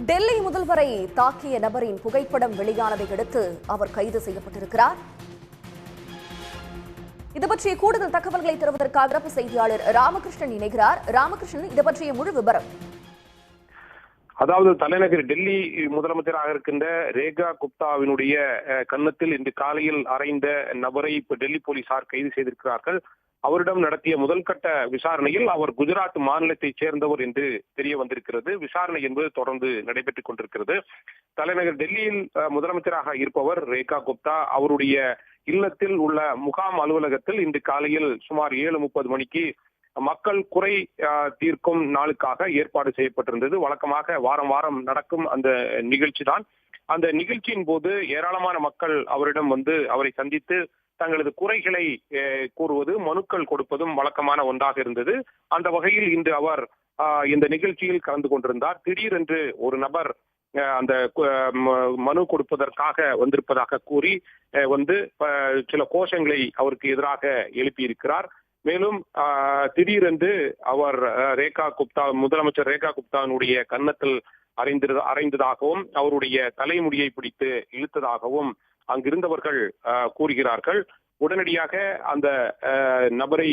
டெல்லி முதல்வரை தாக்கிய நபரின் புகைப்படம் வெளியானதை அடுத்து அவர் கைது செய்யப்பட்டிருக்கிறார். இது பற்றிய கூடுதல் தகவல்களை தருவதற்காக சிறப்பு செய்தியாளர் ராமகிருஷ்ணன் இணைகிறார். ராமகிருஷ்ணன், இது பற்றிய முழு விவரம். அதாவது தலைநகர் டெல்லி முதலமைச்சராக இருக்கின்ற ரேகா குப்தாவினுடைய கன்னத்தில் இன்று காலையில் அறைந்த நபரை இப்ப டெல்லி போலீசார் கைது செய்திருக்கிறார்கள். அவரிடம் நடத்திய முதல் கட்ட விசாரணையில் அவர் குஜராத் மாநிலத்தைச் சேர்ந்தவர் என்று தெரிய வந்திருக்கிறது. விசாரணை என்பது தொடர்ந்து நடைபெற்றுக் கொண்டிருக்கிறது. தலைநகர் டெல்லியில் முதலமைச்சராக இருப்பவர் ரேகா குப்தா அவருடைய இல்லத்தில் உள்ள முகாம் அலுவலகத்தில் இன்று காலையில் சுமார் 7:30 மணிக்கு மக்கள் குறை தீர்க்கும் நாளுக்காக ஏற்பாடு செய்யப்பட்டிருந்தது. வழக்கமாக வாரம் வாரம் நடக்கும் அந்த நிகழ்ச்சி தான். அந்த நிகழ்ச்சியின் போது ஏராளமான மக்கள் அவரிடம் வந்து அவரை சந்தித்து தங்களது குறைகளை கூறுவது, மனுக்கள் கொடுப்பதும் வழக்கமான ஒன்றாக இருந்தது. அந்த வகையில் இன்று அவர் இந்த நிகழ்ச்சியில் கலந்து கொண்டிருந்தார். திடீரென்று ஒரு நபர் அந்த மனு கொடுப்பதற்காக வந்திருப்பதாக கூறி வந்து சில கோஷங்களை அவருக்கு எதிராக எழுப்பியிருக்கிறார். மேலும் திடீரென்று அவர் முதலமைச்சர் ரேகா குப்தாவினுடைய கன்னத்தில் அறைந்ததாகவும் அவருடைய தலைமுடியை பிடித்து இழுத்ததாகவும் அங்கிருந்தவர்கள் கூறுகிறார்கள். உடனடியாக அந்த நபரை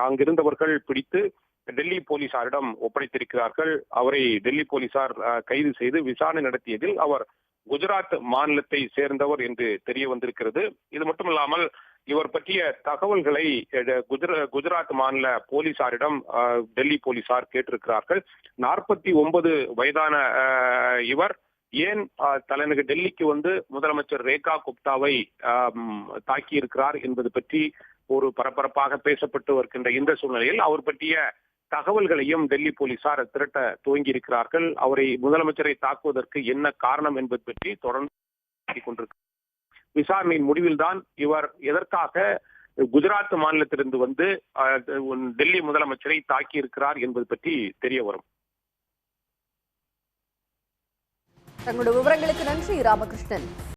அங்கிருந்தவர்கள் பிடித்து டெல்லி போலீசாரிடம் ஒப்படைத்திருக்கிறார்கள். அவரை டெல்லி போலீசார் கைது செய்து விசாரணை நடத்தியதில் அவர் குஜராத் மாநிலத்தை சேர்ந்தவர் என்று தெரிய வந்திருக்கிறது. இது மட்டுமில்லாமல் இவர் பற்றிய தகவல்களை குஜராத் மாநில போலீசாரிடம் டெல்லி போலீசார் கேட்டிருக்கிறார்கள். 49 வயதான இவர் ஏன் தலைநகர் டெல்லிக்கு வந்து முதலமைச்சர் ரேகா குப்தாவை தாக்கியிருக்கிறார் என்பது பற்றி ஒரு பரபரப்பாக பேசப்பட்டு வருகின்ற இந்த சூழ்நிலையில் அவர் பற்றிய தகவல்களையும் டெல்லி போலீசார் திரட்ட துவங்கி இருக்கிறார்கள். அவரை முதலமைச்சரை தாக்குவதற்கு என்ன காரணம் என்பது பற்றி தொடர்ந்து கொண்டிருக்கிறார். விசாரணையின் முடிவில்தான் இவர் எதற்காக குஜராத் மாநிலத்திலிருந்து வந்து டெல்லி முதலமைச்சரை தாக்கி இருக்கிறார் என்பது பற்றி தெரிய வரும். தங்களுடைய விவரங்களுக்கு நன்றி ராமகிருஷ்ணன்.